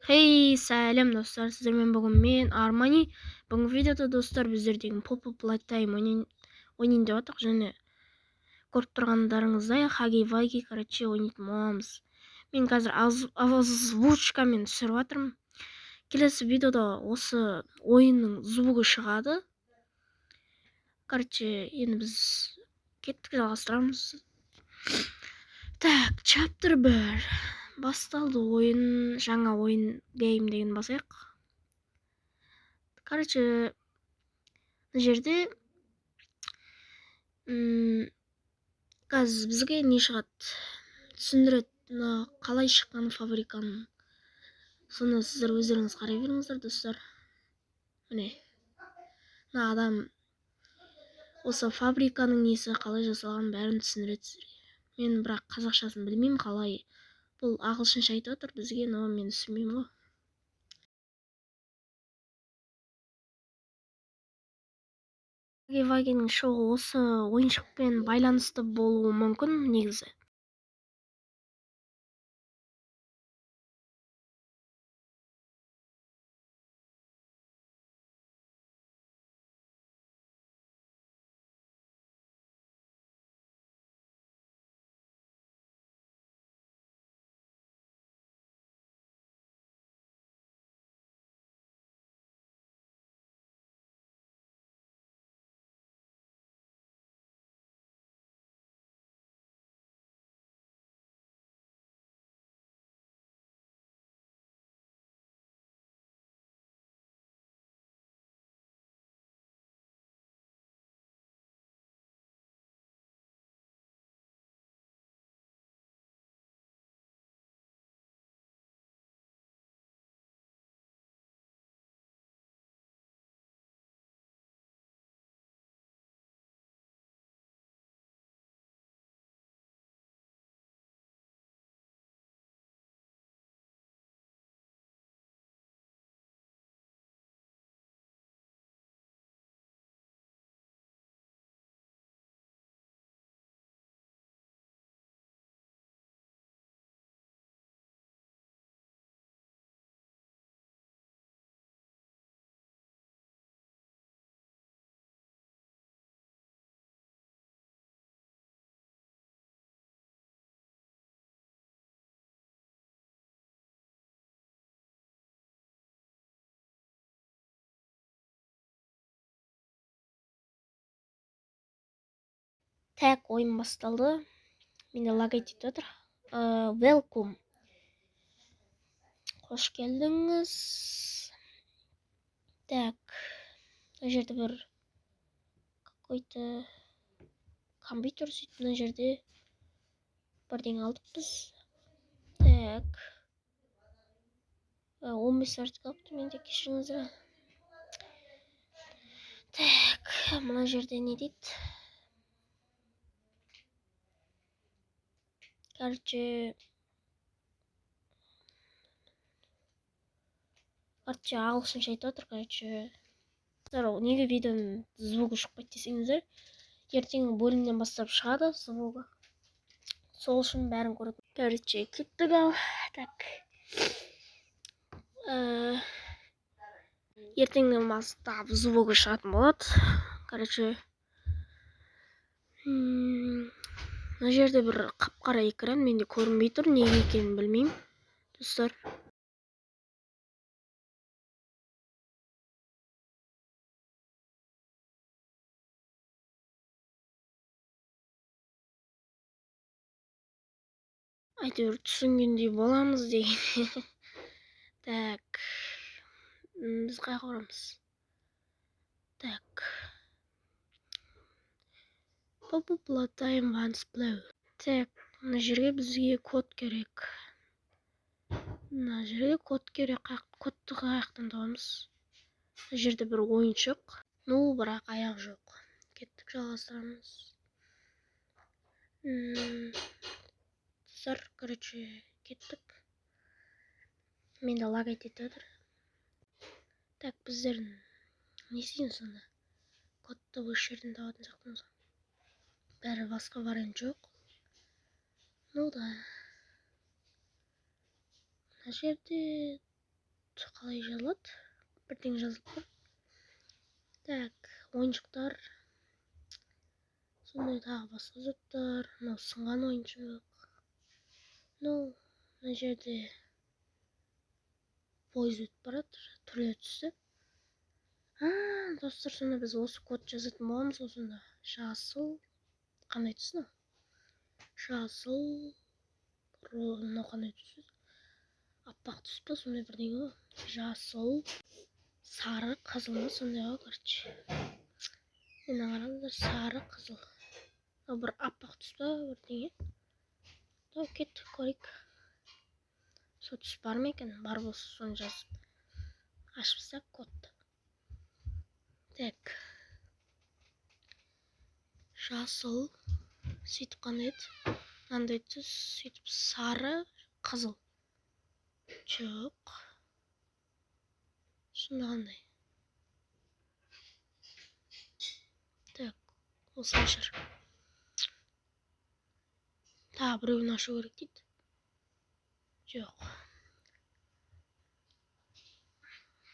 Hey, сәлем достар, сіздермен бүгін мен Армани. Бүгін видеода достар біздердегі Pop-Up Playtime ойнайын деп жатырмық, және көріп тұрғандарыңыздай Хаги Ваги ойнайтын боламыз. Мен қазір озвучкамен түсіріп жатырмын. Келесі видеода осы ойынның звугі шығады. Енді біз кеттік, жалғастырамыз. Так, chapter 1 басталды. Ойын, жаңа ойын гейм деген басайық. Мына жерде қазір бізге не шығады, түсіндіреді, қалай шыққан фабриканың. Соны сіздер өздеріңіз қарай беріңіздер достар. Міне, мына адам осы фабриканың несі қалай жасалған бәрін түсіндіреді сіздерге. Мен бірақ қазақшасын білмеймін, қалай. Бұл ағылшынша айтып отыр бізге, но мен түсінбеймін ғой. Вагенің шығуы осы ойыншықпен байланысты болуы мүмкін негізі. Так, ойын басталды. Менде лаг айтып отыр. Welcome. Қош келдіңіз. Так, мына жерде бір какой-то компьютер сөйтіп, мына жерде бірдеңе алдықпыз. Так, 15 сағат қалыпты, менде кешіріңіздер. Так, мына жерде не дейді? Ағылшынша айтып отыр, неге видеоның звугі шықпайды десеңіздер, ертеңгі бөлімнен бастап шығады звугі. Сол үшін бәрін көреді. Кеттік ал. Так. Ертеңнен бастап звугі шығатын болады. Мына жерде бір қап-қара экран, менде көрінбей тұр, неге екенін білмеймін достар. Әйтеуір түсінгендей боламыз деген. Так, біз қайға орамыз? Так, Pop-Up Playtime once blow. Так, мына жерге бізге код керек. Мына жерге код керек. Кодты қаяқтан табамыз? Мына жерде бір ойыншық. Бірақ аяқ жоқ. Кеттік, жалғастырамыз. Кеттік. Менде лаг айтып отыр. Так, біздердің не істейміз сонда? Кодты осы жерден табатын сияқтымыз. Бәрі басқа вариант жоқ. Да. Мына жерде қалай жазылады? Бірдеңе жазылып тұр. Так, ойыншықтар. Сондай тағы басқа заттар. Мынау сынған ойыншық. Ну, мына жерде пойыз өтіп барады, түрлі түсті. Достар, сонда біз осы код жазатын боламыз ғой сонда. Жасыл. Қандай түс мынау? Жасыл. Мынау қандай түс? Аппақ түс па, сондай бірдеңе ғой. Жасыл. Сары, қызыл ма, сондай ғой, короче. Мына қараңыздар, сары, қызыл. Бір аппақ түс па, бірдеңе. Кеттік, көрейік. Сол түс бар ма екен? Бар болса соны жазып ашпасақ кодты. Так. Жасыл. Сөйтіп қандай еді? Мынандай түс, сөйтіп сары, қызыл. Жоқ. Сонда қандай? Так, осылай шығар. Тағы біреуін ашу керек дейді. Жоқ.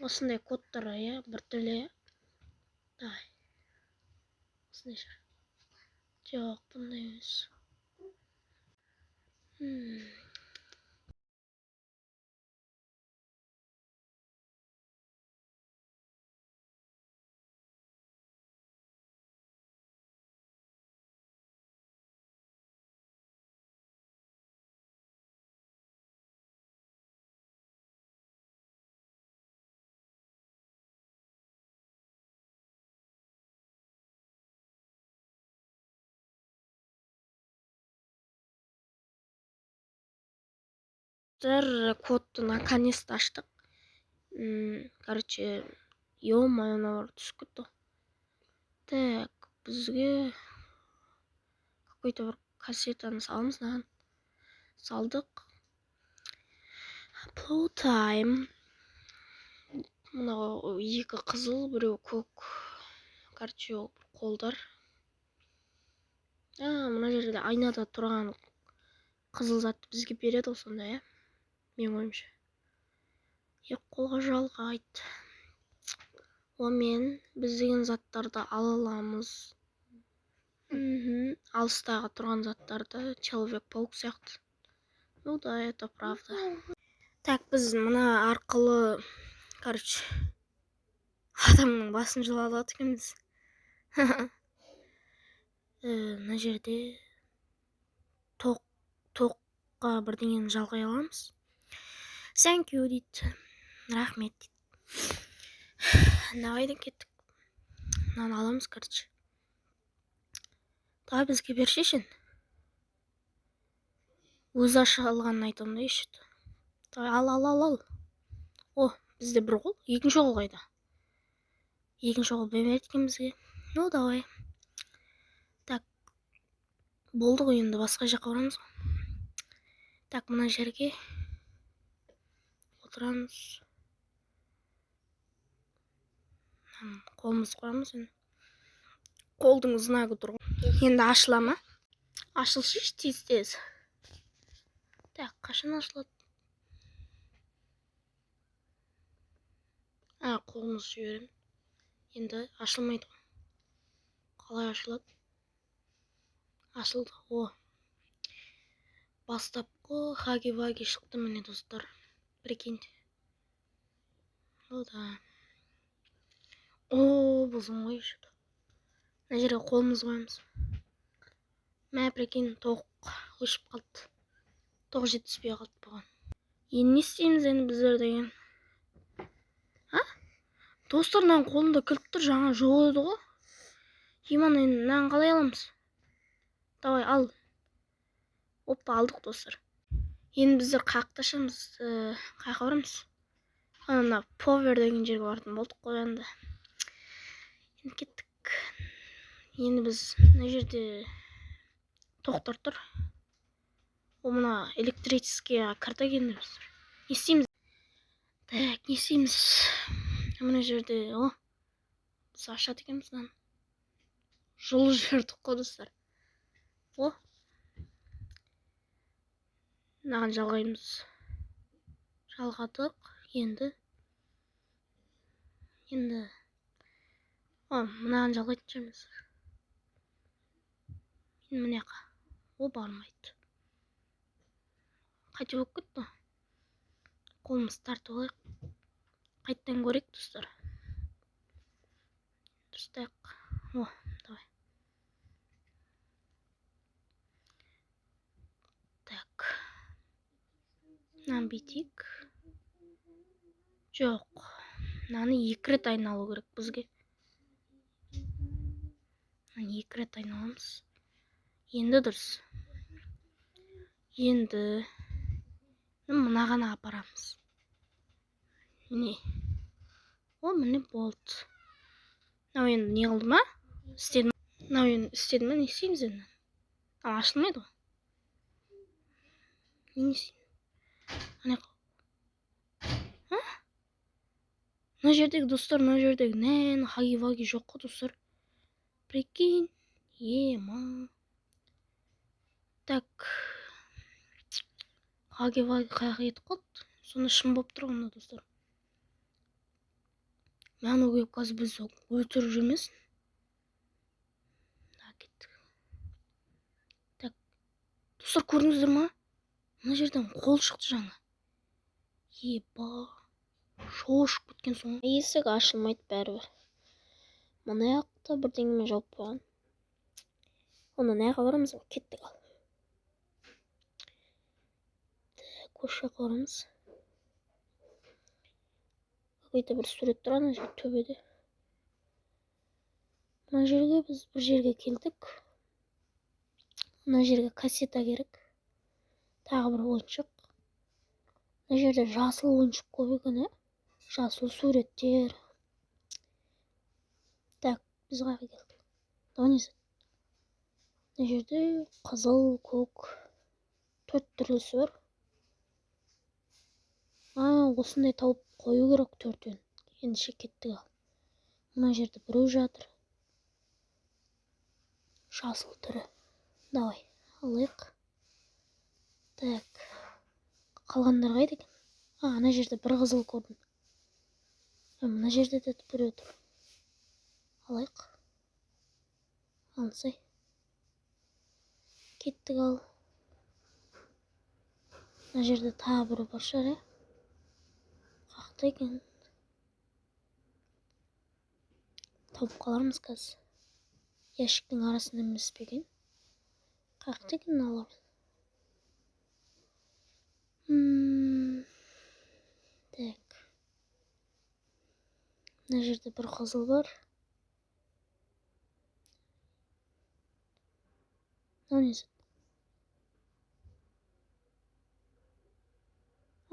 Осындай кодтар, біртүрлі. Давай. Осындай шығар. Жоқ, бұндай емес. Кодты наконец-то аштық. Короче, ё-моё, мыналар түсіп кетті. Так, бізге какой-то бір кассетаны саламыз, мынаған. Салдық. Upload time. Мынау екі қызыл, біреу көк. Короче, қолдар. Мына жерде айнада тұрған қызыл затты бізге береді ғой сонда, мен ойымша. Қолға жалғайды. Омен біз деген заттарды ала аламыз. Алыстағы тұрған заттарды Человек-паук сияқты. Ну да, это правда. Так, біз мына арқылы, короче, адамның басын жылалады екенбіз. Мына жерде тоққа бірдеңені жалғай аламыз. Thank you дейді. Рахмет дейді. Давай да кеттік. Мынаны аламыз, короче. Давай бізге бер шешін. Өзі аша алғанын айтамын да ешті. Давай, ал. О, бізде бір қол. Екінші қол қайда? Екінші қол бермеді екен бізге. Ну, давай. Так, болды ғой, енді басқа жаққа барамыз ғой. Так, мына жерге отырамыз. Қолымыз қоямыз енді. Қолдың знагы тұр ғой. Енді ашыла ма? Ашылшы тез. Так, қашан ашылады? Қолымыз жіберем. Енді ашылмайды ғой. Қалай ашылады? Ашылды. О. Бастапқы хаги-ваги шықты міне достар. Прикиньте. О, да. О, бұзым ғой шықты. Мына жерге қолымыз қоямыз. Мә, прикинь, тоқ өшіп қалды. Тоқ жетіспей қалды бұған. Енді не істейміз енді біздер деген? Достар, мынан қолымда кілт тұр, жаңа жоқ еді ғой. Иман, енді мынаны қалай аламыз? Давай, ал. Оппа, алдық достар. Енді біздер қақташамыз. Қайқа барамыз? Ана повер деген жерге бардым болдық қой енді. Енді кеттік. Енді біз мына жерде тоқтар тұр. О, мына электрический карта келді біздер. Не істейміз? Так, не істейміз? Мына жерде, біз ашады екенбіз мынаны. Жол жібердік қой достар. О. Мынаған жалғаймыз. Жалғадық. Енді Енді мынаған жалғайтын шығармыз. Енді мына жаққа. О, бармайды. Қайтып болып кетті. Қолымызды тартып алайық. Қайттан көрейік, достар. Дұрыстайық. О, давай. Так. Мынаны бүйтейік. Жоқ. Мынаны 2 рет айналу керек бізге. Мынаны 2 рет айналамыз. Енді дұрыс. Енді мынағаны апарамыз. Міне. О, міне болды. Мынау енді не қылды ма? Істеді ма? Мынау енді істеді ма? Не істейміз енді? Ашылмайды ғой. Не істейміз? Мына мына жердегі достар, мына жердегі нән хаги-ваги жоқ қой, достар. Прикинь. Ема. Так. Хаги-ваги қаяқ етіп қалды. Соны шын болып тұрғанда, достар. Мәні өйіп қазір біз өлтіріп жүрмесін. Кеттік. Так. Достар, көрдіңіздер ма? Мына жерден қол шықты жаңа. Еба. Шошып кеткен соң. Есік ашылмайды бәрібір. Мына жақта бірдеңемен жауып қойған. Оны не қабарамыз? Кеттік ал. Көше қорымыз. Какой-то бір сурет тұр ана жер төбеде. Мына жерге біз бір жерге келдік. Мына жерге кассета керек. Тағы бір ойыншық. Мына жерде жасыл ойыншық көп екен, жасыл суреттер. Так, біз қайға келдік. Донесі. Мына жерде қызыл, көк, 4 түрлісі бар. Осындай тауып қою керек 4-тен. Ендеше кеттік ал. Мына жерде біреу жатыр. Жасыл түрі. Давай, алайық. Так. Қалғандар қайда екен? Ана жерде бір қызыл көрдім. Мына жерде де біреу тұр. Алайық. Алсай. Кеттік ал. Мына жерде тағы біреу бар шығар, Қақта екен. Тауып қалармыз қазір. Яшіктің арасында емес пе екен? Қақта екен алар. Так. Мына жерде бір қызыл бар. Мынау несі?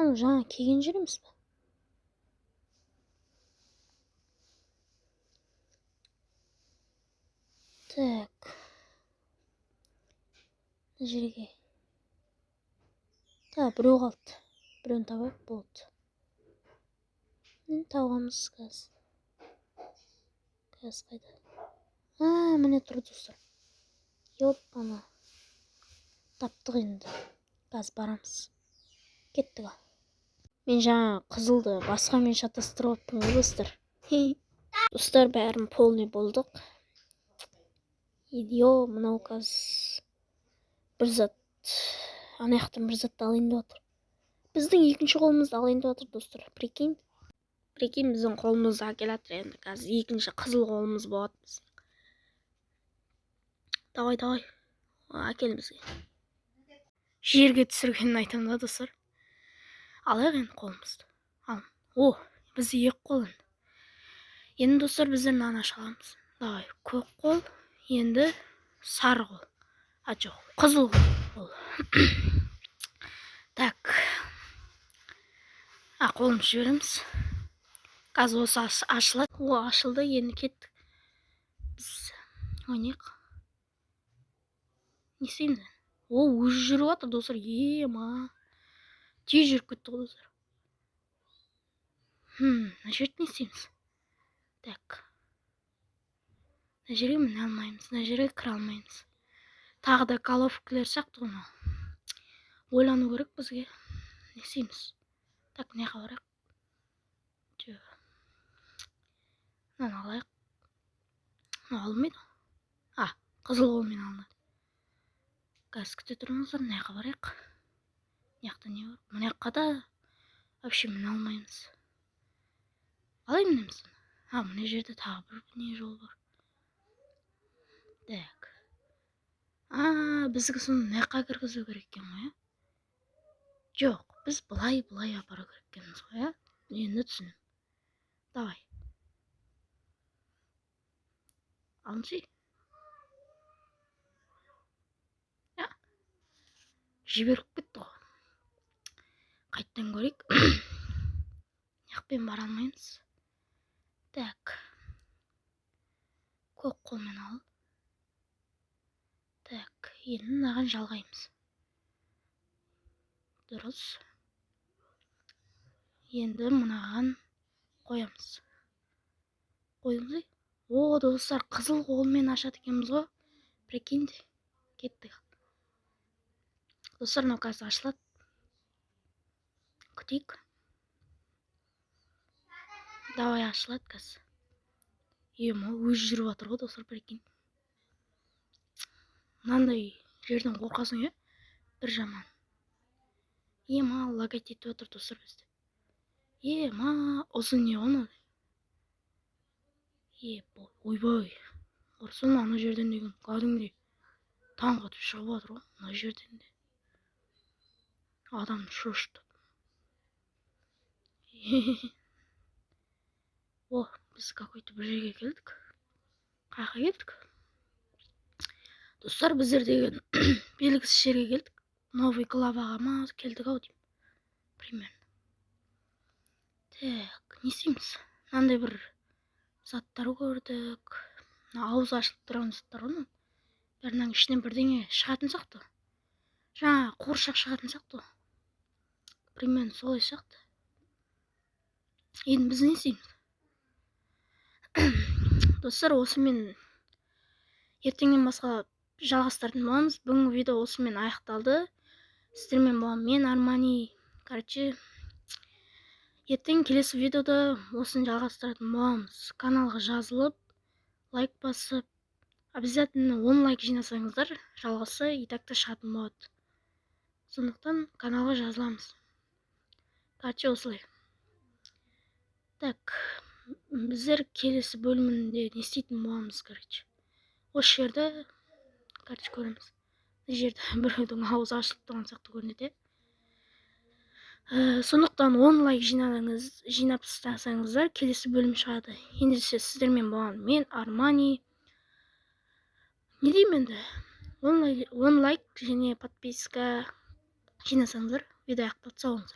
Жаңа келген жер емес пе? Так. Мына жерге. Біреу қалды. Біреуін табайық болды. Табамыз қазір. Қазір қайда? Міне тұр достар. Ана. Таптық енді. Қазір барамыз. Кеттік ал. Мен жаңа қызылды басқамен шатастырып отырмын ғой, достар. Достар, бәрін полный болдық. Мынау қазір бір зат. Ана жақтан бір затты алайын деп отыр. Біздің екінші қолымызды алайын деп отыр, достар. Прикинь, біздің қолымызды әкеліп жатыр енді. Қазір екінші қызыл қолымыз болады біздің. Давай. Әкел бізге. Жерге түсіргенін айтамын да, достар. Алайық енді қолымызды. О, бізде 2 қол енді. Енді, достар, біздер мынаны аша аламыз. Давай, көк қол, енді сары қол. Жоқ, қызыл қол. Так. Қолымыз жібереміз. Қазір осы ашылады. О, ашылды, енді кеттік. Біз ойнайық. Не істейміз? О, өзі жүріп жатыр, достар. Ема. Тез жүріп кетті ғой, достар. Мына жерді не істейміз? Так. Мына жерге міне алмаймыз. Мына жерге кіре алмаймыз. Тағы да головкілер сияқты ғой. Ойлану керек бізге. Не істейміз? Так, не қабарайық? мынаны алайық. Мына алынбайды. Қызыл қолмен алынады. Қазір күте тұрыңыздар, мына жаққа барайық. Мына жақта не бар? Мына жаққа да вообще міне алмаймыз. Қалай мінеміз? Мына жерде тағы бір не жол бар. Так. Бізге соны мына жаққа кіргізу керек екен ғой, Жоқ, біз былай апару керек екенбіз ғой, Енді түсіндім. Давай. Алыншы. Жіберіп кетті ғой. Қайттан көрейік. Яқпен бара алмаймыз. Так. Көк қолмен ал. Так, енді мынаған жалғаймыз. Дұрыс. Енді мынаған қоямыз. Қойыңыз. Достар, қызыл қолмен ашады екенбіз ғой. Прикиньте. Кеттік. Достар, мынау қазір ашылады. Күтейік. Давай, ашылады қазір. Өзі жүріп жатыр ғой, достар, прикинь. Мынандай жерден қорқасың, бір жаман. Лагать етіп отыр, достар, бізде. Ұзын не оны? Ойбай. Құрсын, ана жерден деген кәдімгідей таң қатып шығып жатыр ғой, мына жерден де. Адамды шошытып. Біз какой-то бір жерге келдік. Қайқа келдік? Достар, біздер деген белгісіз жерге келдік. Новый главаға ма келдік ау деймін. Примерно. Так, не істейміз? Мынандай бір заттар көрдік. Ауыз ашылып тұрған заттар ғой. Бәрінің ішінен бірдеңе шығатын сияқты. Жаңа қуыршақ шығатын сияқты. Примерно солай сияқты. Енді біз не істейміз? Достар, осымен ертеңнен басқа жалғастыратын боламыз. Бүгінгі видео осымен аяқталды. Сіздермен болған мен Армани. Ертең келесі видеода осыны жалғастыратын боламыз. Каналға жазылып, лайк басып, обязательно 10 лайк жинасаңыздар, жалғасы итакта шығатын болады. Сондықтан каналға жазыламыз. Осылай. Так, біздер келесі бөлімінде не істейтін боламыз, Осы жерді, көреміз. Бұл жерде біреудің ауызы ашылып тұрған сияқты көрінеді. Сондықтан 10 лайк жинап тастасаңыздар, келесі бөлім шығады. Ендеше сіздермен болған мен Армани. Не деймін енді? 10 лайк және подписка жинасаңыздар, видео аяқталса